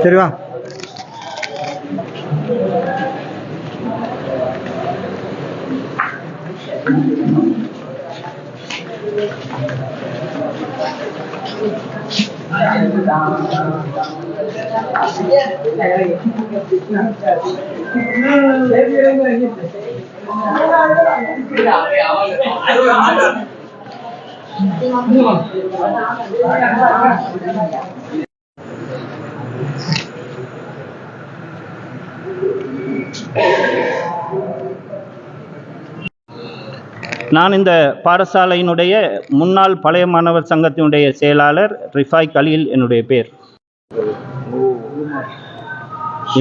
சரி வா. நான் இந்த பாடசாலையினுடைய முன்னாள் பழைய மாணவர் சங்கத்தினுடைய செயலாளர் ரிஃபாய் கலீல் என்னுடைய பேர்.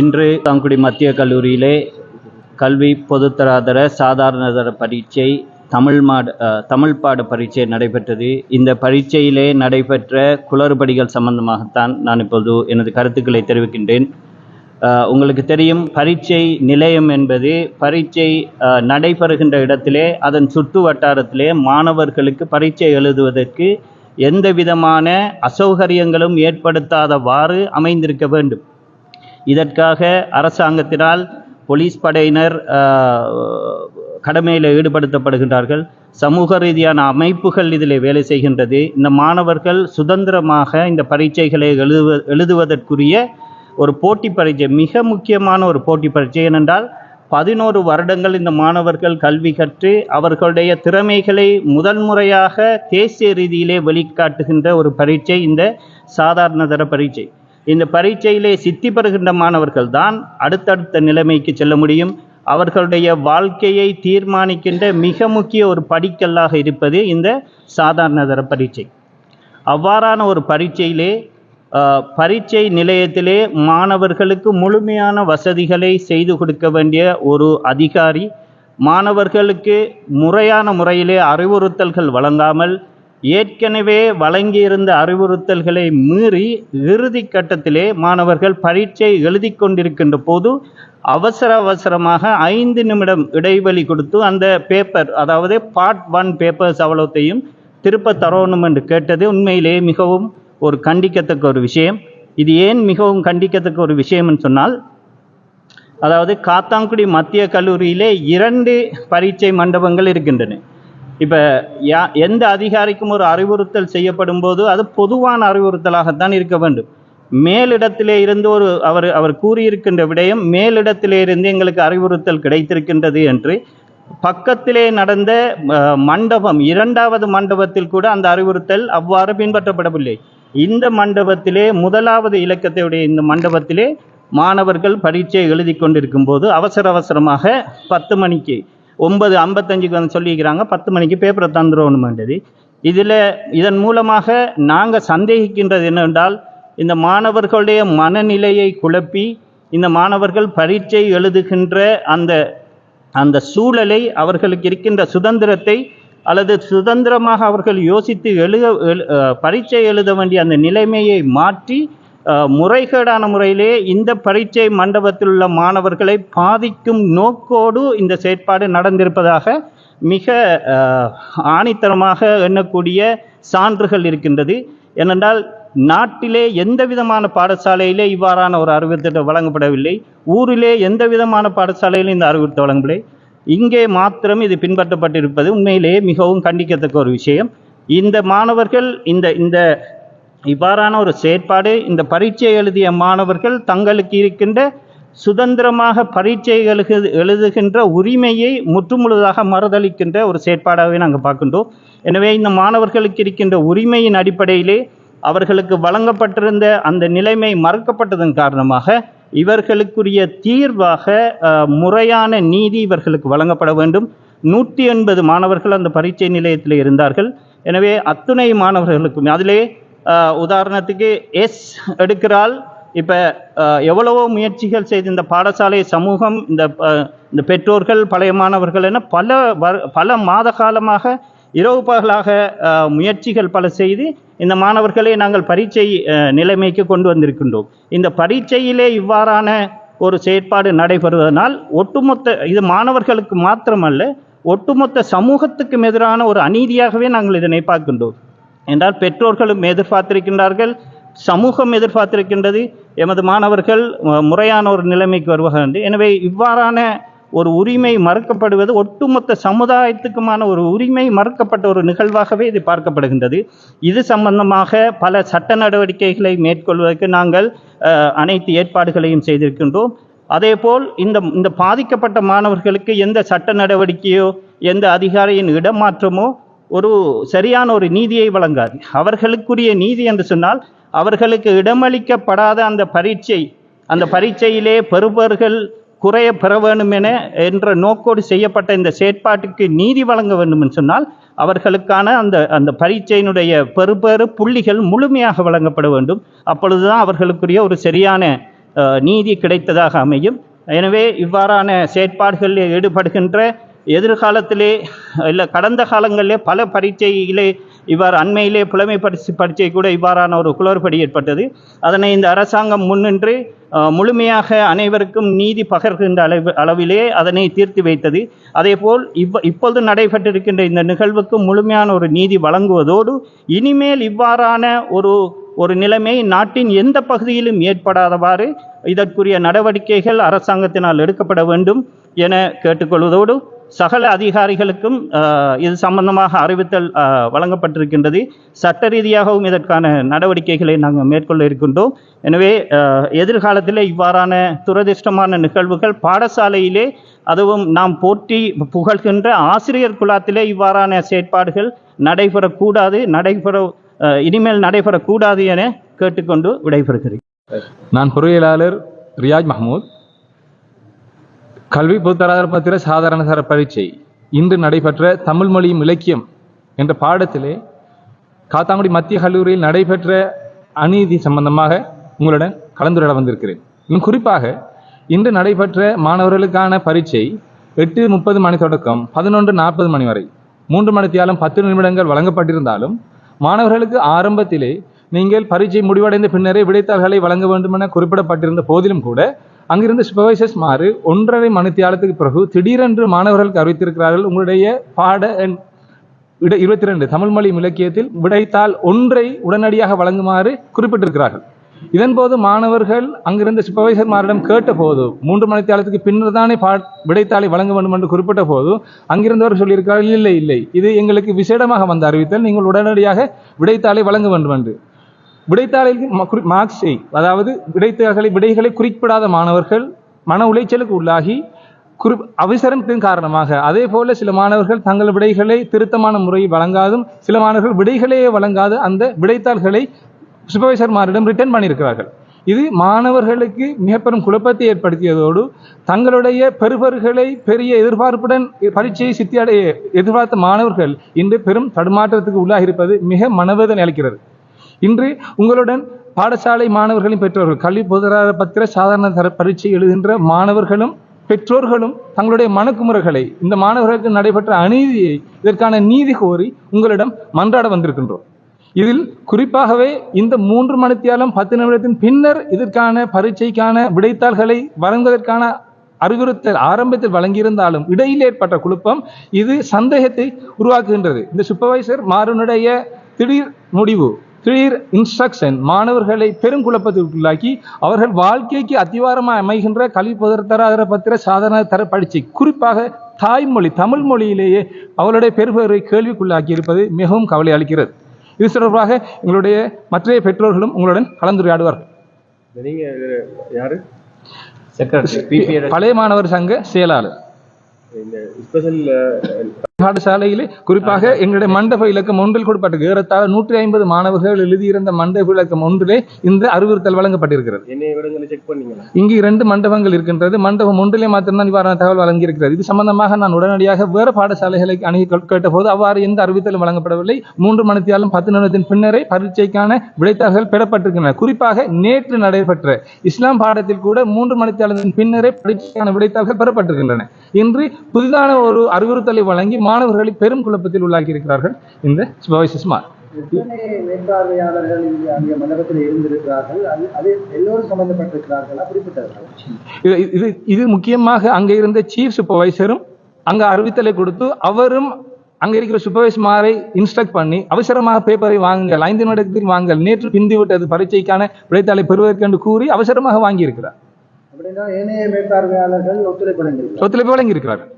இன்று காத்தான்குடி மத்திய கல்லூரியிலே கல்வி பொதுத்தராதர சாதாரணதர பரீட்சை தமிழ் பாட பரீட்சை நடைபெற்றது. இந்த பரீட்சையிலே நடைபெற்ற குளறுபடிகள் சம்பந்தமாகத்தான் நான் இப்போது எனது கருத்துக்களை தெரிவிக்கின்றேன். உங்களுக்கு தெரியும், பரீட்சை நிலையம் என்பது பரீட்சை நடைபெறுகின்ற இடத்திலே அதன் சுற்று வட்டாரத்திலே மாணவர்களுக்கு பரீட்சை எழுதுவதற்கு எந்த விதமான அசௌகரியங்களும் ஏற்படுத்தாதவாறு அமைந்திருக்க வேண்டும். இதற்காக அரசாங்கத்தினால் போலீஸ் படையினர் கடமையில் ஈடுபடுத்தப்படுகின்றார்கள். சமூக ரீதியான அமைப்புகள் இதில் வேலை செய்கின்றது. இந்த மாணவர்கள் சுதந்திரமாக இந்த பரீட்சைகளை எழுதுவதற்குரிய ஒரு போட்டி பரீட்சை, மிக முக்கியமான ஒரு போட்டி பரீட்சை. ஏனென்றால் 11 வருடங்கள் இந்த மாணவர்கள் கல்வி கற்று அவர்களுடைய திறமைகளை முதன்முறையாக தேசிய ரீதியிலே வெளிக்காட்டுகின்ற ஒரு பரீட்சை இந்த சாதாரணதர பரீட்சை. இந்த பரீட்சையிலே சித்தி பெறுகின்ற மாணவர்கள் தான் அடுத்தடுத்த நிலைமைக்கு செல்ல முடியும். அவர்களுடைய வாழ்க்கையை தீர்மானிக்கின்ற மிக முக்கிய ஒரு படிக்கல்லாக இருப்பது இந்த சாதாரணதர பரீட்சை. அவ்வாறான ஒரு பரீட்சையிலே பரீட்சை நிலையத்திலே மாணவர்களுக்கு முழுமையான வசதிகளை செய்து கொடுக்க வேண்டிய ஒரு அதிகாரி மாணவர்களுக்கு முறையான முறையிலே அறிவுறுத்தல்கள் வழங்காமல் ஏற்கனவே வழங்கியிருந்த அறிவுறுத்தல்களை மீறி இறுதி கட்டத்திலே மாணவர்கள் பரீட்சை எழுதி கொண்டிருக்கின்ற போது அவசரமாக 5 நிமிடம் இடைவெளி கொடுத்து அந்த பேப்பர், அதாவது பார்ட் 1 பேப்பர்ஸ் அவ்வளோத்தையும் திருப்ப தரணும் என்று கேட்டது உண்மையிலே மிகவும் ஒரு கண்டிக்கத்தக்க ஒரு விஷயம். இது ஏன் மிகவும் கண்டிக்கத்தக்க ஒரு விஷயம்னு சொன்னால், அதாவது காத்தான்குடி மத்திய கல்லூரியிலே 2 பரீட்சை மண்டபங்கள் இருக்கின்றன. இப்போ எந்த அதிகாரிக்கும் ஒரு அறிவுறுத்தல் செய்யப்படும் போது அது பொதுவான அறிவுறுத்தலாகத்தான் இருக்க வேண்டும். மேலிடத்திலே இருந்து அவர் கூறியிருக்கின்ற விடயம், மேலிடத்திலே இருந்து எங்களுக்கு அறிவுறுத்தல் கிடைத்திருக்கின்றது என்று பக்கத்திலே நடந்த மண்டபம் 2வது மண்டபத்தில் கூட அந்த அறிவுறுத்தல் அவ்வாறு பின்பற்றப்படவில்லை. இந்த மண்டபத்திலே 1வது இலக்கத்தையுடைய இந்த மண்டபத்திலே மாணவர்கள் பரீட்சை எழுதி கொண்டிருக்கும் போது அவசரமாக 10 மணிக்கு 9:55 வந்து சொல்லிக்கிறாங்க, 10 மணிக்கு பேப்பரை தந்துடணுமென்றது. இதன் மூலமாக நாங்கள் சந்தேகிக்கின்றது என்னவென்றால், இந்த மாணவர்களுடைய மனநிலையை குழப்பி இந்த மாணவர்கள் பரீட்சை எழுதுகின்ற அந்த சூழலை, அவர்களுக்கு இருக்கின்ற சுதந்திரத்தை அல்லது சுதந்திரமாக அவர்கள் யோசித்து பரீட்சை எழுத வேண்டிய அந்த நிலைமையை மாற்றி முறைகேடான முறையிலே இந்த பரீட்சை மண்டபத்தில் உள்ள மாணவர்களை பாதிக்கும் நோக்கோடு இந்த செயற்பாடு நடந்திருப்பதாக மிக ஆணித்தரமாக எண்ணக்கூடிய சான்றுகள் இருக்கின்றது. ஏனென்றால் நாட்டிலே எந்த விதமான பாடசாலையிலே இவ்வாறான ஒரு அறிவுறுத்தல் வழங்கப்படவில்லை. ஊரிலே எந்த விதமான பாடசாலையிலும் இந்த அறிவுறுத்தல் வழங்கவில்லை. இங்கே மாத்திரம் இது பின்பற்றப்பட்டிருப்பது உண்மையிலேயே மிகவும் கண்டிக்கத்தக்க ஒரு விஷயம். இந்த மாணவர்கள் இந்த இவ்வாறான ஒரு செயற்பாடு, இந்த பரீட்சை எழுதிய மாணவர்கள் தங்களுக்கு இருக்கின்ற சுதந்திரமாக பரீட்சை எழுதுகின்ற உரிமையை முற்றுமுழுதாக மறுதளிக்கின்ற ஒரு செயற்பாடாகவே நாங்கள் பார்க்கின்றோம். எனவே இந்த மாணவர்களுக்கு இருக்கின்ற உரிமையின் அடிப்படையிலே அவர்களுக்கு வழங்கப்பட்டிருந்த அந்த நிலைமை மறுக்கப்பட்டதன் காரணமாக இவர்களுக்குரிய தீர்வாக முறையான நீதி இவர்களுக்கு வழங்கப்பட வேண்டும். 180 மாணவர்கள் அந்த பரீட்சை நிலையத்தில் இருந்தார்கள். எனவே அத்துணை மாணவர்களுக்கும், அதிலே உதாரணத்துக்கு எடுக்கிறாள். இப்போ எவ்வளவோ முயற்சிகள் செய்து இந்த பாடசாலை சமூகம், இந்த பெற்றோர்கள், பழைய மாணவர்கள் என பல மாத காலமாக இரவு பகலாக முயற்சிகள் பல செய்து இந்த மாணவர்களை நாங்கள் பரீட்சை நிலைமைக்கு கொண்டு வந்திருக்கின்றோம். இந்த பரீட்சையிலே இவ்வாறான ஒரு செயற்பாடு நடைபெறுவதனால் இது மாணவர்களுக்கு மாத்திரமல்ல, ஒட்டுமொத்த சமூகத்துக்கும் எதிரான ஒரு அநீதியாகவே நாங்கள் இதனை பார்க்கின்றோம். என்றால் பெற்றோர்களும் எதிர்பார்த்திருக்கின்றார்கள், சமூகம் எதிர்பார்த்திருக்கின்றது. எமது மாணவர்கள் முறையான ஒரு நிலைமைக்கு வருவார்கள். எனவே இவ்வாறான ஒரு உரிமை மறுக்கப்படுவது ஒட்டுமொத்த சமுதாயத்துக்குமான ஒரு உரிமை மறுக்கப்பட்ட ஒரு நிகழ்வாகவே இது பார்க்கப்படுகின்றது. இது சம்பந்தமாக பல சட்ட நடவடிக்கைகளை மேற்கொள்வதற்கு நாங்கள் அனைத்து ஏற்பாடுகளையும் செய்திருக்கின்றோம். அதேபோல் இந்த பாதிக்கப்பட்ட மாணவர்களுக்கு எந்த சட்ட நடவடிக்கையோ எந்த அதிகாரியின் இடமாற்றமோ ஒரு சரியான ஒரு நீதியை வழங்காது. அவர்களுக்குரிய நீதி என்று சொன்னால் அவர்களுக்கு இடமளிக்கப்படாத அந்த பரீட்சையிலே பெறுபவர்கள் குறைய பெற வேண்டும் என்ற நோக்கோடு செய்யப்பட்ட இந்த செயற்பாட்டுக்கு நீதி வழங்க வேண்டும் என்று சொன்னால் அவர்களுக்கான அந்த பரீட்சையினுடைய பெறுபேறு புள்ளிகள் முழுமையாக வழங்கப்பட வேண்டும். அப்பொழுதுதான் அவர்களுக்குரிய ஒரு சரியான நீதி கிடைத்ததாக அமையும். எனவே இவ்வாறான செயற்பாடுகளில் ஈடுபடுகின்ற எதிர்காலத்திலே இல்லை கடந்த காலங்களிலே பல பரீட்சையிலே இவ்வாறு அண்மையிலே புலமை பரீட்சை கூட இவ்வாறான ஒரு குளறுபடி ஏற்பட்டது. அதனை இந்த அரசாங்கம் முன்னின்று முழுமையாக அனைவருக்கும் நீதி பகர்கின்ற அளவிலே அதனை தீர்த்து வைத்தது. அதேபோல் இப்பொழுது நடைபெற்றிருக்கின்ற இந்த நிகழ்வுக்கு முழுமையான ஒரு நீதி வழங்குவதோடு இனிமேல் இவ்வாறான ஒரு நிலைமை நாட்டின் எந்த பகுதியிலும் ஏற்படாதவாறு இதற்குரிய நடவடிக்கைகள் அரசாங்கத்தினால் எடுக்கப்பட வேண்டும் என கேட்டுக்கொள்வதோடு சகல அதிகாரிகளுக்கும் இது சம்பந்தமாக அறிவித்தல் வழங்கப்பட்டிருக்கின்றது. சட்ட ரீதியாகவும் இதற்கான நடவடிக்கைகளை நாங்கள் மேற்கொள்ள இருக்கின்றோம். எனவே எதிர்காலத்தில் இவ்வாறான துரதிர்ஷ்டமான நிகழ்வுகள் பாடசாலையிலே அதுவும் நாம் போற்றி புகழ்கின்ற ஆசிரியர் குழாத்திலே இவ்வாறான செயற்பாடுகள் இனிமேல் நடைபெறக்கூடாது என கேட்டுக்கொண்டு விடைபெறுகிறேன். நான் பொறியியலாளர் ரியாஜ் மஹமூத். கல்வி பொதுத்தராதர பத்திர சாதாரண தர பரீட்சை இன்று நடைபெற்ற தமிழ் மொழியும் இலக்கியம் என்ற பாடத்திலே காத்தாங்குடி மத்திய கல்லூரியில் நடைபெற்ற அநீதி சம்பந்தமாக உங்களுடன் கலந்துரையாட வந்திருக்கிறேன். இன்னும் குறிப்பாக இன்று நடைபெற்ற மாணவர்களுக்கான பரீட்சை 8:30 மணி தொடக்கம் 11:40 மணி வரை 3 மணித்தியாலம் 10 நிமிடங்கள் வழங்கப்பட்டிருந்தாலும் மாணவர்களுக்கு ஆரம்பத்திலே நீங்கள் பரீட்சை முடிவடைந்த பின்னரே விடைத்தாள்களை வழங்க வேண்டும் என குறிப்பிடப்பட்டிருந்த போதிலும் கூட அங்கிருந்து சூப்பர்வைசர்ஸ் 1.5 மணித்தியாலத்துக்கு பிறகு திடீரென்று மாணவர்களுக்கு அறிவித்திருக்கிறார்கள், உங்களுடைய பாட 22 தமிழ் மொழி இலக்கியத்தில் விடைத்தாள் 1 உடனடியாக வழங்குமாறு குறிப்பிட்டிருக்கிறார்கள். இதன்போது மாணவர்கள் அங்கிருந்து சூப்பர்வைசர்மாரிடம் கேட்ட போது 3 மணித்தியாலத்துக்கு பின்னர் தானே விடைத்தாளை வழங்க வேண்டும் என்று குறிப்பிட்ட போது அங்கிருந்தவர் சொல்லியிருக்கிறார்கள், இல்லை இது எங்களுக்கு விசேடமாக வந்த அறிவித்தல், நீங்கள் உடனடியாக விடைத்தாளை வழங்க வேண்டும் என்று. விடைத்தாளில் மார்க்ஸை அதாவது விடைகளை குறிப்பிடாத மாணவர்கள் மன உளைச்சலுக்கு உள்ளாகி அவசரத்தின் காரணமாக அதே போல சில மாணவர்கள் தங்கள் விடைகளை திருத்தமான முறையில் வழங்காதும் சில மாணவர்கள் விடைகளையே வழங்காது அந்த விடைத்தாள்களை சூப்பர்வைசர்மாரிடம் ரிட்டர்ன் பண்ணியிருக்கிறார்கள். இது மாணவர்களுக்கு மிக பெரும் குழப்பத்தை ஏற்படுத்தியதோடு தங்களுடைய பெறுபர்களை பெரிய எதிர்பார்ப்புடன் பரீட்சையை சித்தியடைய எதிர்பார்த்த மாணவர்கள் இன்று பெரும் தடுமாற்றத்துக்கு உள்ளாகி இருப்பது மிக மனவேதனை அளிக்கிறது. இன்று உங்களுடன் பாடசாலை மாணவர்களின் பெற்றோர்கள் கல்வி பொதுத்தராதர பத்திர சாதாரண தர பரீட்சை எழுதுகின்ற மாணவர்களும் பெற்றோர்களும் தங்களுடைய மனக்குமுறைகளை இந்த மாணவர்களுக்கு நடைபெற்ற அநீதியை இதற்கான நீதி கோரி உங்களிடம் மன்றாட வந்திருக்கின்றோம். இதில் குறிப்பாகவே இந்த 3 மணித்தியாலம் 10 நிமிடத்தின் பின்னர் இதற்கான பரீட்சைக்கான விடைத்தாள்களை வழங்குவதற்கான அறிவுறுத்தல் ஆரம்பத்தில் வழங்கியிருந்தாலும் இடையில் ஏற்பட்ட குழப்பம் இது சந்தேகத்தை உருவாக்குகின்றது. இந்த சூப்பர்வைசர் மாறுனுடைய திடீர் இன்ஸ்ட்ரக்ஷன் மாணவர்களை பெரும் குழப்பத்திற்குள்ளாக்கி அவர்கள் வாழ்க்கைக்கு அத்திவாரமாக அமைகின்ற கல்வி பொதுத்தராதர பத்திர சாதாரண தர பரீட்சை குறிப்பாக தாய்மொழி தமிழ் மொழியிலேயே அவர்களுடைய பெறுபேறை கேள்விக்குள்ளாக்கி இருப்பது மிகவும் கவலை அளிக்கிறது. இது தொடர்பாக எங்களுடைய மற்ற பெற்றோர்களும் உங்களுடன் கலந்துரையாடுவார்கள். பழைய மாணவர் சங்க செயலாளர். பாடசாலையிலே குறிப்பாக எங்களுடைய மண்டப இலக்கம் 1 கொடுப்பட்டு ஏறத்தாழ 150 மாணவர்கள் எழுதியிருந்த மண்டப இலக்கம் 1 இந்த அறிவுறுத்தல் வழங்கப்பட்டிருக்கிறது. இங்கு 2 மண்டபங்கள் இருக்கின்றது. மண்டபம் 1 மாத்திரம்தான் நிவாரண தகவல் வழங்கியிருக்கிறது. இது சம்பந்தமாக நான் உடனடியாக வேறு பாடசாலைகளை அணுகி கேட்டபோது அவ்வாறு எந்த அறிவித்தலும் வழங்கப்படவில்லை. 3 மணித்தியாலம் 10 நிமிடத்தின் பின்னரே பரீட்சைக்கான விடைத்தாள்கள் பெறப்பட்டிருக்கின்றன. குறிப்பாக நேற்று நடைபெற்ற இஸ்லாம் பாடத்தில் கூட 3 மணித்தியாலத்தின் பின்னரே பரீட்சைக்கான விடைத்தாள்கள் பெறப்பட்டிருக்கின்றன. இன்று புதிதான ஒரு அறிவுறுத்தலை வழங்கி மாணவர்களை பெரும் குழப்பத்தில் உள்ளாக்கி இருக்கிறார்கள் இந்த சூப்பர்வைசர்ஸ்மார். மேற்பார்வையாளர்கள் அங்கே மண்டபத்தில் இருந்திருக்கிறார்கள், அது எல்லோரும் சம்பந்தப்பட்டிருக்கிறார்களா குறிப்பிட்டார்கள். இது முக்கியமாக அங்கே இருந்த சீஃப் சூப்பர்வைசரும் அங்கு அறிவித்தலை கொடுத்து அவரும் அங்கே இருக்கிற சூப்பர்வைசர்மாரை இன்ஸ்ட்ரக்ட் பண்ணி அவசரமாக பேப்பரை வாங்குங்கள், 5 நிமிடத்தில் வாங்குங்கள், நேற்று பிந்தி விட்டது பரீட்சைக்கான விடைத்தாளை பெறுவதற்கு என்று கூறி அவசரமாக வாங்கியிருக்கிறார். அப்படின்னா ஏனைய மேற்பார்வையாளர்கள் ஒத்துழைப்பு வழங்கியிருக்கிறார்கள்.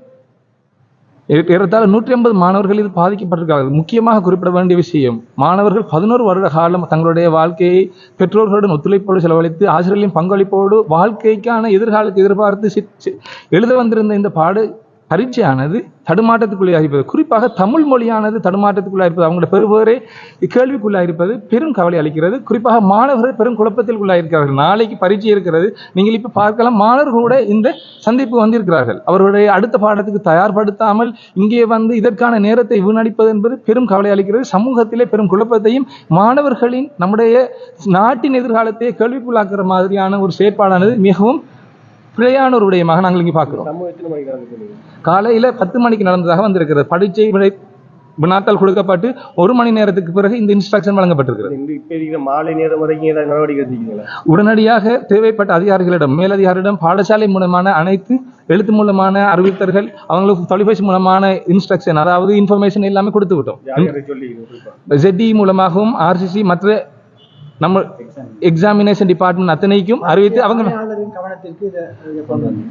ஏறத்தாழ 180 மாணவர்கள் இது பாதிக்கப்பட்டிருக்கிறார்கள். முக்கியமாக குறிப்பிட வேண்டிய விஷயம், மாணவர்கள் 11 வருட காலம் தங்களுடைய வாழ்க்கையை பெற்றோர்களுடன் ஒத்துழைப்போடு செலவழித்து ஆசிரியர்களின் பங்களிப்போடு வாழ்க்கைக்கான எதிர்காலத்தை எதிர்பார்த்து எழுத வந்திருந்த இந்த பரீட்சையானது தடுமாற்றத்துக்குள்ளாயிருப்பது, குறிப்பாக தமிழ் மொழியானது தடுமாற்றத்துக்குள்ளாயிருப்பது, அவங்களோட பெறுபவரே கேள்விக்குள்ளாயிருப்பது பெரும் கவலை அளிக்கிறது. குறிப்பாக மாணவர்கள் பெரும் குழப்பத்திற்குள்ளாயிருக்கிறார்கள். நாளைக்கு பரீட்சை இருக்கிறது. நீங்கள் இப்போ பார்க்கலாம், மாணவர்களோட இந்த சந்திப்பு வந்திருக்கிறார்கள். அவருடைய அடுத்த பாடத்துக்கு தயார்படுத்தாமல் இங்கே வந்து இதற்கான நேரத்தை வீணடிப்பது என்பது பெரும் கவலை அளிக்கிறது. சமூகத்திலே பெரும் குழப்பத்தையும் மாணவர்களின் நம்முடைய நாட்டின் எதிர்காலத்தை கேள்விக்குள்ளாக்குற மாதிரியான ஒரு செயற்பாடானது மிகவும் பிழையான ஒரு விடயமாக நாங்கள் இங்கே பார்க்கிறோம். காலையில 10 மணிக்கு நடந்ததாக வந்திருக்கிறது. பரீட்சை வினாத்தால் கொடுக்கப்பட்டு 1 மணி நேரத்துக்கு பிறகு இந்த இன்ஸ்ட்ரக்ஷன் வழங்கப்பட்டிருக்கிறது. மாலை நேரம் வரைக்கும் நடவடிக்கை உடனடியாக தேவைப்பட்ட அதிகாரிகளிடம், மேலதிகாரியிடம் பாடசாலை மூலமான அனைத்து எழுத்து மூலமான அறிவித்தர்கள், அவங்களுக்கு தொலைபேசி மூலமான இன்ஸ்ட்ரக்ஷன், அதாவது இன்ஃபர்மேஷன் எல்லாமே கொடுத்து விட்டோம். ZE மூலமாகவும் RCC மற்ற நம்ம எக்ஸாமினேஷன் டிபார்ட்மெண்ட் அத்தனைக்கும் அறிவித்து அவங்க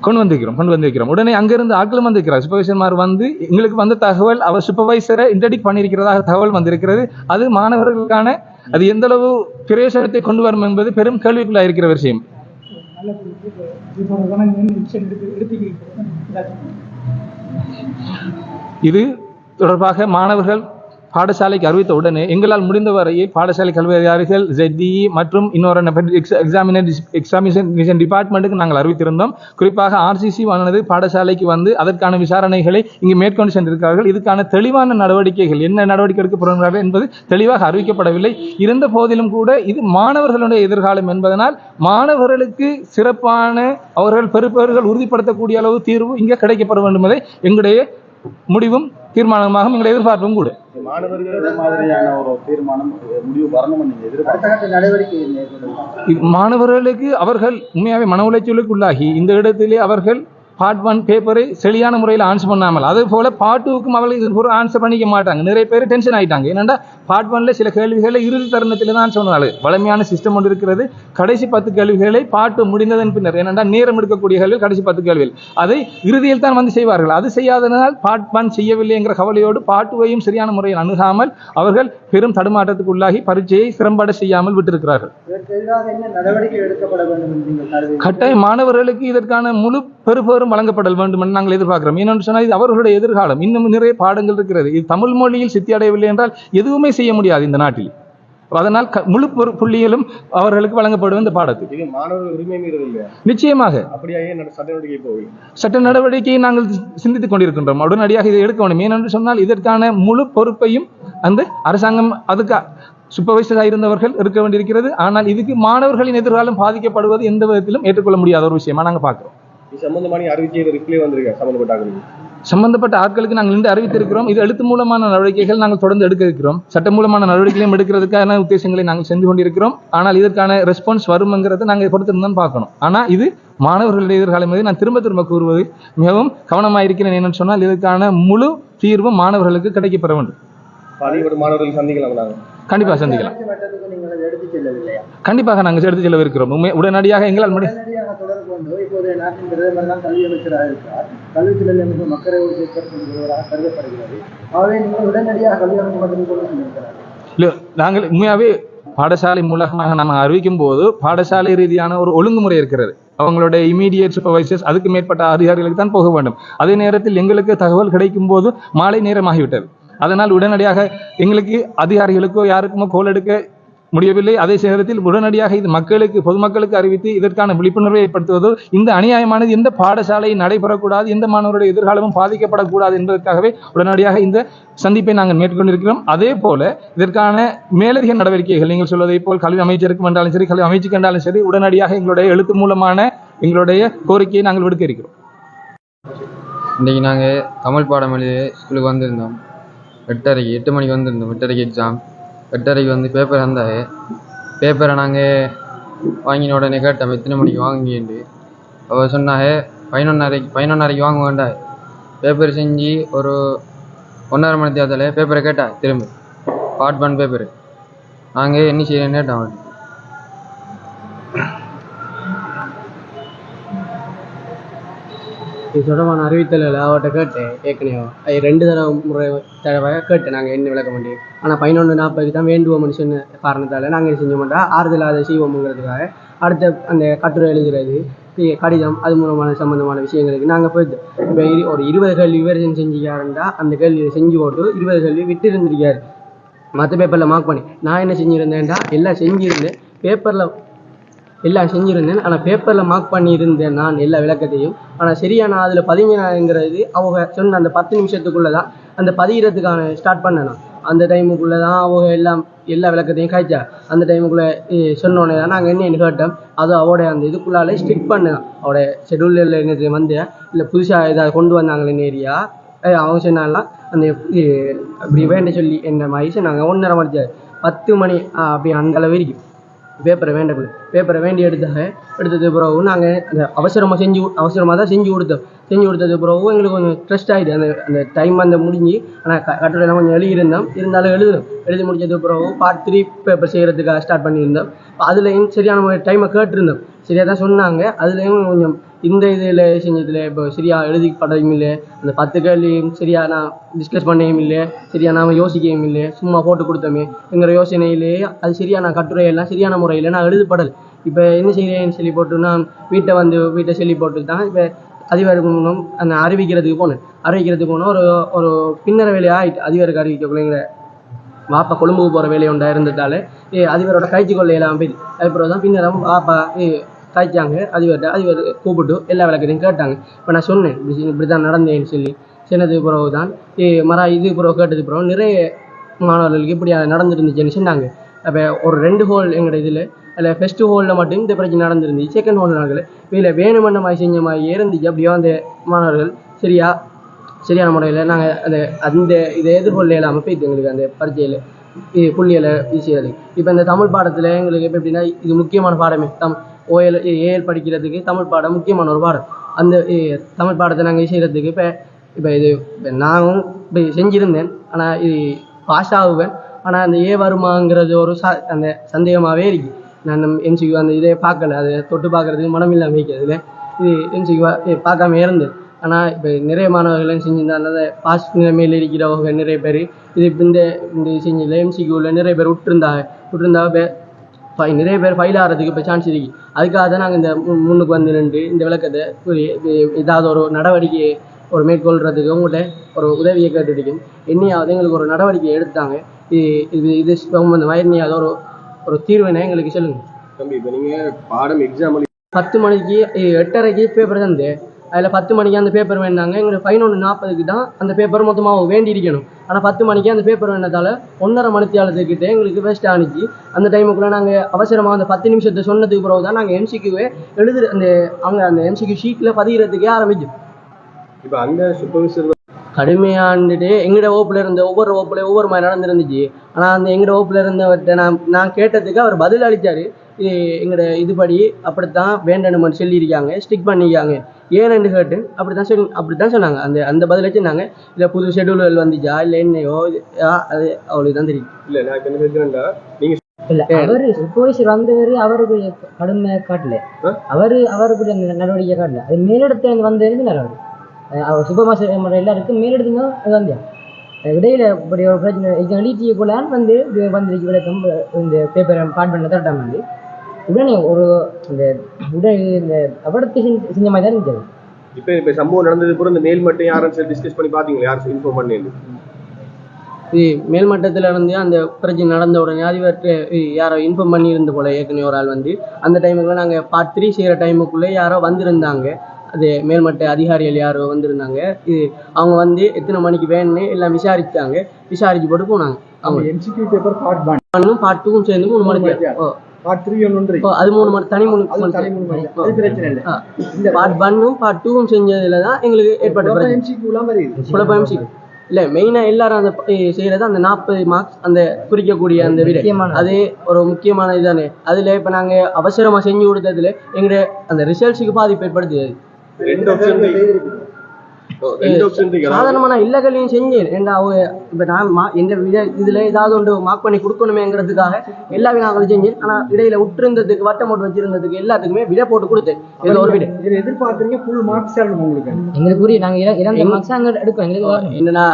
கொண்டு வந்திருக்கிறோம். உடனே அங்கிருந்து ஆட்களும் வந்திருக்கிறார். சூப்பர்வைசர்மார் வந்து எங்களுக்கு வந்த தகவல், அவர் சூப்பர்வைசரை இன்டர்டிக் பண்ணியிருக்கிறதாக தகவல் வந்திருக்கிறது. அது மாணவர்களுக்கான அது எந்த அளவு பிரயோசனத்தை கொண்டு வரும் என்பது பெரும் கேள்விக்குள்ளாக இருக்கிற விஷயம். இது தொடர்பாக மாணவர்கள் பாடசாலைக்கு அறிவித்த உடனே எங்களால் முடிந்த வரையில் பாடசாலை கல்வி அதிகாரிகள், ZE மற்றும் இன்னொரு எக்ஸாமினேஷன் டிபார்ட்மெண்ட்டுக்கு நாங்கள் அறிவித்திருந்தோம். குறிப்பாக RCC வானது பாடசாலைக்கு வந்து அதற்கான விசாரணைகளை இங்கு மேற்கொண்டு சென்றிருக்கிறார்கள். இதுக்கான தெளிவான நடவடிக்கைகள், என்ன நடவடிக்கை எடுக்கப்படுகிறார்கள் என்பது தெளிவாக அறிவிக்கப்படவில்லை. இருந்த போதிலும் கூட இது மாணவர்களுடைய எதிர்காலம் என்பதனால் மாணவர்களுக்கு சிறப்பான அவர்கள் பெறுபவர்கள் உறுதிப்படுத்தக்கூடிய அளவு தீர்வு இங்கே கிடைக்கப்பட வேண்டும் என்பதை எங்களுடைய முடிவும் தீர்மானமாக எங்களுடைய எதிர்பார்ப்பும் கூட. மாணவர்களுக்கு அவர்கள் உண்மையாகவே மன உளைச்சலுக்கு உள்ளாகி இந்த இடத்திலே அவர்கள் பார்ட் 1 பேப்பரை சரியான முறையில் ஆன்சர் பண்ணாமல், அதே போல பார்ட் 2க்கும் அவர்கள் இது ஒரு ஆன்சர் பண்ணிக்க மாட்டாங்க. நிறைய பேர் டென்ஷன் ஆயிட்டாங்க. ஏன்னா பார்ட் 1ல சில கேள்விகளை இறுதி தருணத்தில் தான் ஆன்சர் பண்ணாங்க. வளமையான சிஸ்டம் ஒன்று இருக்கிறது. கடைசி 10 கேள்விகளை பார்ட் 2 முடிந்ததன் பின்னர், ஏனென்றால் நேரம் எடுக்கக்கூடிய கேள்வி கடைசி 10 கேள்விகள் அதை இறுதியில் தான் வந்து செய்வார்கள். அது செய்யாதனால் பார்ட் 1 செய்யவில்லை என்கிற கவலையோடு பார்ட் 2வையும் சரியான முறையில் அணுகாமல் அவர்கள் பெரும் தடுமாற்றத்துக்கு உள்ளாகி பரீட்சையை சிறம்பட செய்யாமல் விட்டிருக்கிறார்கள். கட்டாயம் மாணவர்களுக்கு இதற்கான முழு பெறுபவரும் வழங்கப்பட வேண்டும் என்று நாங்கள் எதிர்பார்க்கிறோம். ஏனென்று சொன்னால் இது அவர்களுடைய எதிர்காலம். இன்னும் நிறைய பாடங்கள் இருக்கிறது. இது தமிழ் மொழியில் சித்தி அடையவில்லை என்றால் எதுவுமே செய்ய முடியாது இந்த நாட்டில். அதனால் முழு புள்ளிகளும் அவர்களுக்கு வழங்கப்படும் இந்த பாடத்தில். மாணவர்கள் உரிமை மீறவில்லை. நிச்சயமாக சட்ட நடவடிக்கையை நாங்கள் சிந்தித்துக் கொண்டிருக்கின்றோம். உடனடியாக இதை எடுக்க வேண்டும். ஏனென்று சொன்னால் இதற்கான முழு பொறுப்பையும் அந்த அரசாங்கம், அதுக்கு சூப்பர்வைசராக இருந்தவர்கள் இருக்க வேண்டியிருக்கிறது. ஆனால் இதுக்கு மாணவர்களின் எதிர்காலம் பாதிக்கப்படுவது எந்த விதத்திலும் ஏற்றுக்கொள்ள முடியாத ஒரு விஷயமா நாங்கள் பார்க்கிறோம். சம்பந்தப்பட்ட ஆட்களுக்கு நாங்கள் இன்று அறிவித்திருக்கிறோம். இது எழுத்து மூலமான நடவடிக்கைகள் நாங்கள் தொடர்ந்து எடுக்க இருக்கிறோம். சட்ட மூலமான நடவடிக்கைகளையும் எடுக்கிறதுக்கான உத்தேசங்களை நாங்கள் சென்று கொண்டிருக்கிறோம். ஆனால் இதற்கான ரெஸ்பான்ஸ் வரும்ங்கிறத நாங்கள் பொறுத்திருந்தான் பார்க்கணும். ஆனால் இது மாணவர்களுடைய எதிர்காலம் மீது நான் திரும்ப கூறுவது மிகவும் கவனமாயிருக்கிறேன். என்னன்னு சொன்னால் இதற்கான முழு தீர்வும் மாணவர்களுக்கு கிடைக்கப்பெற வேண்டும். மாணவர்கள் சந்திக்கலாம், கண்டிப்பாக சந்திக்கலாம். கண்டிப்பாக நாங்கள் எடுத்து செல்லவிருக்கிறோம். உடனடியாக எங்களால் தொடர்பு கொண்டு இப்போது நாட்டின் பிரதமர் தான் கல்வி அமைச்சராக இருக்கிறார். கல்வித்துறையில் மிக மக்களை கருதப்படுகிறது. ஆகவே நீங்கள் உடனடியாக கல்வி அமைச்சர் நாங்கள் உண்மையாவே பாடசாலை மூலமாக நம்ம அறிவிக்கும் போது பாடசாலை ரீதியான ஒரு ஒழுங்குமுறை இருக்கிறது. அவங்களுடைய இமீடியட் சூப்பர்வைசர்ஸ், அதுக்கு மேற்பட்ட அதிகாரிகளுக்கு தான் போக வேண்டும். அதே நேரத்தில் எங்களுக்கு தகவல் கிடைக்கும் போது மாலை நேரமாகிவிட்டது. அதனால் உடனடியாக எங்களுக்கு அதிகாரிகளுக்கோ யாருக்குமோ கோல் எடுக்க முடியவில்லை. அதே நேரத்தில் உடனடியாக இது மக்களுக்கு, பொதுமக்களுக்கு அறிவித்து இதற்கான விழிப்புணர்வை ஏற்படுத்துவதோ, இந்த அநியாயமானது எந்த பாடசாலையை நடைபெறக்கூடாது, எந்த மாணவருடைய எதிர்காலமும் பாதிக்கப்படக்கூடாது என்பதற்காகவே உடனடியாக இந்த சந்திப்பை நாங்கள் மேற்கொண்டிருக்கிறோம். அதே போல இதற்கான மேலதிக நடவடிக்கைகள் நீங்கள் சொல்வதை போல் கல்வி அமைச்சருக்கு என்றாலும் சரி, கல்வி அமைச்சுக்கு என்றாலும் சரி, உடனடியாக எங்களுடைய எழுத்து மூலமான எங்களுடைய கோரிக்கையை நாங்கள் விடுக்க இருக்கிறோம். இன்றைக்கி நாங்கள் தமிழ் பாடம் எழுதி ஸ்கூலுக்கு வந்திருந்தோம். 8 மணிக்கு வந்திருந்தோம். 8:30 எக்ஸாம். 8:30 வந்து பேப்பர் வந்தாங்க. பேப்பரை நாங்கள் வாங்கின உடனே கேட்டோம் எத்தனை மணிக்கு வாங்கிட்டு. அவர் சொன்னாங்க 11:30 வாங்க வேண்டாம். பேப்பர் செஞ்சு ஒரு 1.5 மணி நேரத்தில் பேப்பரை கேட்டா திரும்ப பார்ட் 1 பேப்பரு நாங்கள் என்ன செய்யணும்னு கேட்டோம். இது தொடர்பான அறிவித்தலில் அவர்கிட்ட கேட்டேன் ஏற்கனவே. அது 2 தடவை கேட்டேன் நாங்கள் என்ன விளக்க முடியும். ஆனால் 11:40 தான் வேண்டுவோம்னு சொன்ன காரணத்தால் நாங்கள் செஞ்ச மாட்டோம். ஆறுதல் அதை செய்வோம்ங்கிறதுக்காக அடுத்த அந்த கட்டுரை எழுதுறது கடிதம் அது மூலமான சம்மந்தமான விஷயங்களுக்கு நாங்கள் போயிட்டு இப்போ ஒரு 20 கேள்வி விவரம் செஞ்சுக்காருண்டா அந்த கேள்வியை செஞ்சு போட்டு 20 கேள்வி விட்டு இருந்திருக்காரு. மற்ற பேப்பரில் மார்க் பண்ணி நான் என்ன செஞ்சுருந்தேன்டா எல்லாம் செஞ்சுருந்தேன், பேப்பரில் எல்லாம் செஞ்சுருந்தேன். ஆனால் பேப்பரில் மார்க் பண்ணியிருந்தேன் நான் எல்லா விளக்கத்தையும். ஆனால் சரியா நான் அதில் பதிஞ்சினாங்கிறது அவங்க சொன்ன அந்த 10 நிமிஷத்துக்குள்ளே தான் அந்த பதிகிறதுக்கான ஸ்டார்ட் பண்ணேன். அந்த டைமுக்குள்ளே தான் அவங்க எல்லா விளக்கத்தையும் காய்ச்சா. அந்த டைமுக்குள்ளே சொன்னோன்னே தான் நாங்கள் என்ன கேட்டோம். அது அவடைய அந்த இதுக்குள்ளாலே ஸ்ட்ரிக் பண்ணதான் அவட ஷெடியூலில் என்னது வந்து இல்லை புதுசாக ஏதாவது கொண்டு வந்தாங்களே ஏரியா அவங்க சொன்னாலாம் அந்த அப்படி வேண்ட சொல்லி என்ன மாதிரி சொன்னாங்க. 1.5 மணி 10 மணி அப்படி அந்த அளவு இருக்கும் பேப்பரை வேண்டக்குள்ள. பேப்பரை வேண்டி எடுத்தது பிறகு நாங்கள் அந்த அவசரமாக தான் செஞ்சு கொடுத்தது பிறகு எங்களுக்கு கொஞ்சம் ட்ரெஸ்ட் ஆகிடுது. அந்த டைம் அந்த முடிஞ்சு. ஆனால் கட்டுரையெல்லாம் கொஞ்சம் இருந்தாலும் எழுதி முடிச்சது பிறகு பார்ட் 3 பேப்பர் செய்கிறதுக்காக ஸ்டார்ட் பண்ணியிருந்தோம். அதுலேயும் சரியான டைமை கேட்டிருந்தோம். சரியாக தான் சொன்னாங்க. அதுலேயும் கொஞ்சம் இந்த இதில் செஞ்சதில் இப்போ சரியாக எழுதி படவும் இல்லை, அந்த 10 கேள்வியும் சரியாக நான் டிஸ்கஸ் பண்ணவும் இல்லை, சரியாக நாம் யோசிக்கவும் இல்லை, சும்மா போட்டு கொடுத்தோமே எங்கிற யோசனையிலேயே அது சரியாக நான் கட்டுரையெல்லாம் சரியான முறையில் நான் எழுதப்படலை. இப்போ என்ன செய்கிறேன்னு சொல்லி போட்டு நான் வீட்டை சொல்லி போட்டு தான் இப்போ அதிபருக்கு முன்னும் அந்த அறிவிக்கிறதுக்கு போனேன். ஒரு பின்னர வேலையாக ஆகிட்டு அதிபருக்கு அறிவிக்கக்குள்ளேங்கிற வாப்பா கொழும்புக்கு போகிற வேலையை உண்டா இருந்ததால் அதிபரோட கைச்சி கொள்ளையெல்லாம் போயிடுது. அதுக்கப்புறம் தான் பின்னரம் வாப்பா காய்ச்சாங்க. அதிபர் கூப்பிட்டு எல்லா விளக்கத்தையும் கேட்டாங்க. இப்போ நான் சொன்னேன் இப்படி தான் நடந்தேன்னு சொல்லி சொன்னதுக்கு பிறகு தான் இது பிறகு கேட்டது பிறகு நிறைய மாணவர்களுக்கு இப்படி நடந்துருந்துச்சுன்னு சொன்னாங்க. அப்போ ஒரு 2 ஹோல் எங்களோட இதில் அதில் ஃபஸ்ட்டு ஹோலில் மட்டும் இந்த பிரச்சனை நடந்துருந்துச்சு. செகண்ட் ஹோல் நாங்கள் இதில் வேணுமென்ன மாதிரி செஞ்ச மாதிரி இருந்துச்சு. அப்படியோ அந்த மாணவர்கள் சரியான முறையில் நாங்கள் அந்த இதை எதிர்கொள்ள இல்லாமல் போயிட்டு எங்களுக்கு அந்த பரீட்சையில் புள்ளிகளை வீசுகிறது. இப்போ இந்த தமிழ் பாடத்தில் எங்களுக்கு இப்போ எப்படின்னா இது முக்கியமான பாடமே. ஏஎல் படிக்கிறதுக்கு தமிழ் பாடம் முக்கியமான ஒரு பாடம். அந்த தமிழ் பாடத்தை நாங்கள் செய்கிறதுக்கு இப்போ இது நானும் இப்போ செஞ்சுருந்தேன். ஆனால் இது பாஸ் ஆகுவேன். ஆனால் அந்த வருமாங்கிறது ஒரு அந்த சந்தேகமாகவே இருக்கு. நான் எம்சிக்கு அந்த இதை பார்க்கல, அதை தொட்டு பார்க்குறதுக்கு மனமில்லாமல் வைக்கிறதுல இது எம்சிக்கு பார்க்காம இருந்தேன். ஆனால் இப்போ நிறைய மாணவர்கள் செஞ்சிருந்தாங்க. அதை பாஸ் நிலைமையில் இருக்கிறவங்க நிறைய பேர் இது இந்த செஞ்சில் எம்சிக்குள்ள நிறைய பேர் விட்டுருந்தா நிறைய பேர் ஃபைல் ஆகிறதுக்கு இப்போ சான்ஸ் இருக்கு. அதுக்காக தான் நாங்கள் இந்த முன்னுக்கு வந்து நின்று இந்த விளக்கத்தை ஏதாவது ஒரு நடவடிக்கை மேற்கொள்கிறதுக்கு உங்கள்கிட்ட ஒரு உதவியை கேட்டுருக்கேன். என்னையாவது எங்களுக்கு ஒரு நடவடிக்கை எடுத்தாங்க. இது இந்த வயர்னையாவது ஒரு தீர்வினை எங்களுக்கு சொல்லுங்கள். தம்பி இப்போ நீங்கள் பாடம் எக்ஸாம் 10 மணிக்கு 8:30க்கு பேப்பர் தந்து அதில் 10 மணிக்கு அந்த பேப்பர் வேண்டாங்க. எங்களுக்கு 11:40க்கு தான் அந்த பேப்பர் மொத்தமாக வேண்டி இருக்கணும். ஆனால் 10 மணிக்கு அந்த பேப்பர் வேண்டதால் 1.5 மணித்தியாலத்துக்கிட்டே எங்களுக்கு வேஸ்ட் ஆனிச்சு. அந்த டைமுக்குள்ளே நாங்கள் அவசரமாக அந்த 10 நிமிஷத்தை சொன்னதுக்கு பிறகு தான் நாங்கள் எம்சிக்யூவே அந்த எம்சிக்யூ ஷீட்டில் பதிகிறதுக்கே ஆரம்பிச்சோம். இப்போ அங்கே சூப்பர்வைசர் கடுமையாண்டுட்டு எங்கட வகுப்புல இருந்த ஒவ்வொரு மாதிரி நடந்துருந்துச்சு. ஆனால் அந்த எங்கட வகுப்புல இருந்தவர்கிட்ட நான் கேட்டதுக்கு அவர் பதில் அளித்தார். எங்கட இதுபடி அப்படித்தான் வேண்டணும்னு சொல்லியிருக்காங்க, ஸ்டிக் பண்ணிக்காங்க ஏன்னு கேட்டு அப்படித்தான் சொன்னாங்க. அந்த பதில் வச்சுருந்தாங்க. இல்லை புது ஷெடியூல்கள் வந்துச்சா இல்லை என்னையோ அது அவளுக்கு தான் தெரியும். இல்லை நான் என்ன கேட்குறேன்டா நீங்கள் இல்ல அவரு சூப்பர்வைசர் வந்தவர் அவருக்கு கடுமை காட்டல, அவருக்கு நடவடிக்கை காட்டல. அது மேலிடத்துல வந்தது நல்லவர். அவர் சூப்பர்வைசர் எல்லாருக்கும் மேலிடத்துல வந்தா இடையில இப்படி ஒரு பிரச்சனை எழுதியக்குள்ளான் வந்துருக்கு விளக்கம் இந்த பேப்பரை பாட் பண்ண தரட்டாம வந்து உடனே ஒரு இந்த அவடத்தை செஞ்ச மாதிரி தான் இருந்துச்சு. இப்போ சம்பவம் நடந்தது கூட இந்த மேல் மட்டும் யாரும் டிஸ்கஸ் பண்ணி பார்த்தீங்களா? யாரும் இன்ஃபார்ம் பண்ணி மேல்மட்டத்தில் இருந்து அந்த பிரச்சனை நடந்த உடனே அதிபர்கிட்ட யாரோ இன்ஃபார்ம் பண்ணியிருந்த போல ஏற்கனவே ஒரு ஆள் வந்து அந்த டைமுக்குள்ள நாங்கள் பார்ட் 3 செய்கிற டைமுக்குள்ளே யாரோ வந்திருந்தாங்க. அது மேல்மட்ட அதிகாரிகள் யாரோ வந்திருந்தாங்க. அவங்க வந்து எத்தனை மணிக்கு வேணும்னு எல்லாம் விசாரிச்சு போட்டு போனாங்க. அவங்க எம்சிக்யூ பேப்பர் பார்ட் 1 பார்ட் 2 சேர்ந்து 3 மணிக்கு பார்ட் 3 அது 3 மணி தனி 3 பிரச்சனை இல்லை. இந்த பார்ட் 1 பார்ட் 2 செஞ்சதுல தான் எங்களுக்கு ஏற்பட்ட எம்சிக்யூலாம் வருது. எம்சிக்யூ இல்லை மெயினாக எல்லாரும் அந்த செய்கிறது அந்த 40 மார்க்ஸ் அந்த குறிக்கக்கூடிய அந்த விட அது ஒரு முக்கியமான இதுதானே. அதில் இப்போ நாங்கள் அவசரமாக செஞ்சு கொடுத்ததுல எங்களுடைய அந்த ரிசல்ட்ஸுக்கு பாதிப்பு ஏற்படுத்துது. சாதாரணமான எல்லா கல்வியும் செஞ்சேன். ஏன்னா இப்போ நான் எந்த இதில் ஏதாவது ஒன்று மார்க் பண்ணி கொடுக்கணுமேங்கிறதுக்காக எல்லா வினாக்களும் செஞ்சேன். ஆனால் இடையில விட்டுருந்ததுக்கு வட்டம் போட்டு வச்சிருந்ததுக்கு எல்லாத்துக்குமே விலை போட்டு கொடுத்தேன். ஏதோ ஒரு விட எதிர்பார்க்குறீங்க ஃபுல் மார்க்ஸ் உங்களுக்கு எங்களுக்கு நாங்கள் இரண்டு மார்க்ஸ் அங்கே எடுப்போம். எங்களுக்கு என்னன்னா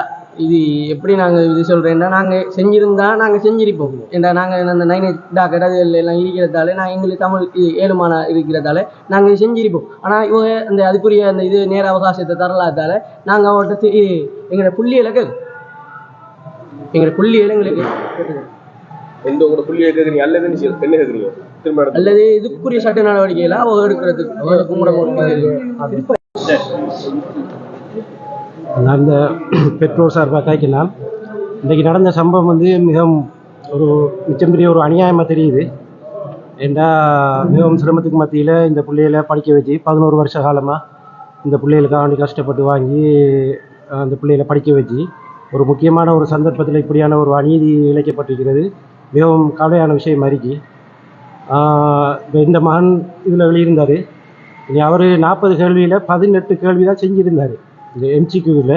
இது எப்படி நாங்கள் இது சொல்கிறேன்னா நாங்கள் செஞ்சுருந்தா நாங்கள் செஞ்சிருப்போம். ஏன்னா நாங்கள் அந்த 9 டாக்கெட் அது எல்லாம் இருக்கிறதால நான் எங்களுக்கு தமிழ் ஏழுமான இருக்கிறதால நாங்கள் செஞ்சிருப்போம். ஆனால் இவங்க அந்த அதுக்குரிய அந்த இது நேர அவகாசத்தை தரலாதால நாங்கள் அவர்கிட்ட எங்களோட புள்ளியலை எங்களுக்கு அல்லது இதுக்குரிய சட்ட நடவடிக்கைகளை அவங்க எடுக்கிறதுக்கு அந்த பெற்றோர் சார்பாக காய்க்கினால் இன்றைக்கி நடந்த சம்பவம் வந்து மிகவும் மிச்சம் பெரிய ஒரு அநியாயமாக தெரியுது. ஏன்னா மிகவும் சிரமத்துக்கு மத்தியில் இந்த பிள்ளைகளை படிக்க வச்சு 11 வருஷ காலமாக இந்த பிள்ளைகளுக்காக வேண்டி கஷ்டப்பட்டு வாங்கி அந்த பிள்ளைகளை படிக்க வச்சு ஒரு முக்கியமான ஒரு சந்தர்ப்பத்தில் இப்படியான ஒரு அநீதி இழைக்கப்பட்டிருக்கிறது. மிகவும் கவலையான விஷயம் அறிக்கை. இந்த மகன் இதில் வெளியிருந்தார். இனி அவர் 40 கேள்வியில் 18 கேள்வி தான் செஞ்சுருந்தார். இந்த எம்சிக்யூவில்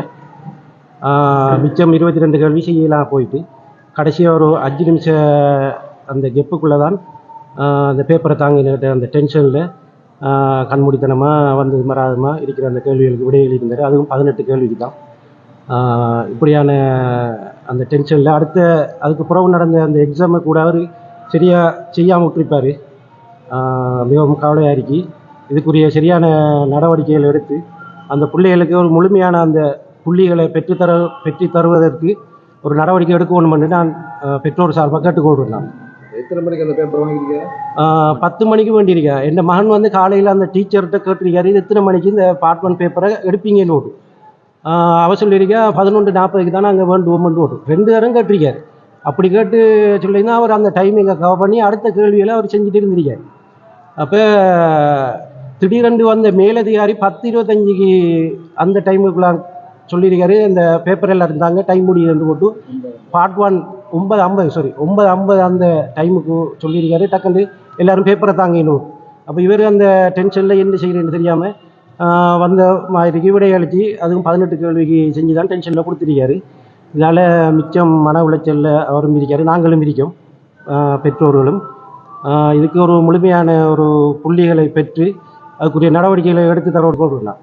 மிச்சம் 22 கேள்வி செய்யலாம் போயிட்டு கடைசியாக ஒரு 5 நிமிஷம் அந்த கெப்புக்குள்ளே தான் அந்த பேப்பரை தாங்கிட்ட அந்த டென்ஷனில் கண்மூடித்தனமாக வந்தது மறாதமாக இருக்கிற அந்த கேள்விகளுக்கு விடை எழுதியிருந்தார். அதுவும் 18 கேள்விக்கு தான். இப்படியான அந்த டென்ஷனில் அதுக்கு பிறகு நடந்த அந்த எக்ஸாமை கூட அவர் சரியாக செய்யாமல் விட்டுருப்பார். மிகவும் கவலையாக இருக்கி இதுக்குரிய சரியான நடவடிக்கைகள் எடுத்து அந்த பிள்ளைகளுக்கு ஒரு முழுமையான அந்த புள்ளிகளை பெற்று தருவதற்கு ஒரு நடவடிக்கை எடுக்கணும் என்று நான் பெற்றோர் சார்பாக கேட்டுக்கொள்கிறேன். எத்தனை மணிக்கு அந்த பேப்பர் வாங்கியிருக்கேன்? 10 மணிக்கு வேண்டியிருக்கேன். என் மகன் வந்து காலையில் அந்த டீச்சர்கிட்ட கேட்டிருக்காரு, இது எத்தனை மணிக்கு இந்த பார்ட் 1 பேப்பரை எடுப்பீங்கன்னு ஓட்டு. அவர் சொல்லியிருக்கா 11:40க்கு தானே அங்கே வேண்டுவோம்னு ஓட்டு. 2 தரம் கேட்டிருக்காரு. அப்படி கேட்டு சொல்லியிருந்தா அவர் அந்த டைமிங்கை கவர் பண்ணி அடுத்த கேள்வியில் அவர் செஞ்சுட்டு இருந்திருக்காரு. அப்போ திடீரென்று வந்த மேலதிகாரி 10:25க்கு அந்த டைமுக்குள்ள சொல்லியிருக்காரு, இந்த பேப்பர் எல்லாம் இருந்தாங்க டைம் முடியுதுன்னு போட்டு பார்ட் 1 9:50 அந்த டைமுக்கு சொல்லியிருக்காரு. டக்குன்னு எல்லோரும் பேப்பரை தாங்கினோம். அப்போ இவர் அந்த டென்ஷனில் என்ன செய்கிறேன்னு தெரியாமல் வந்த மாதிரிக்கு விடையளித்து அதுவும் 18 கேள்விக்கு செஞ்சு தான் டென்ஷனில் கொடுத்துருக்காரு. இதனால் மிச்சம் மன உளைச்சலில் அவரும் இருக்கார், நாங்களும் இருக்கோம் பெற்றோர்களும். இதுக்கு ஒரு முழுமையான ஒரு புள்ளிகளை பெற்று அதுக்குரிய நடவடிக்கைகளை எடுத்து தர கொடுக்கலாம்.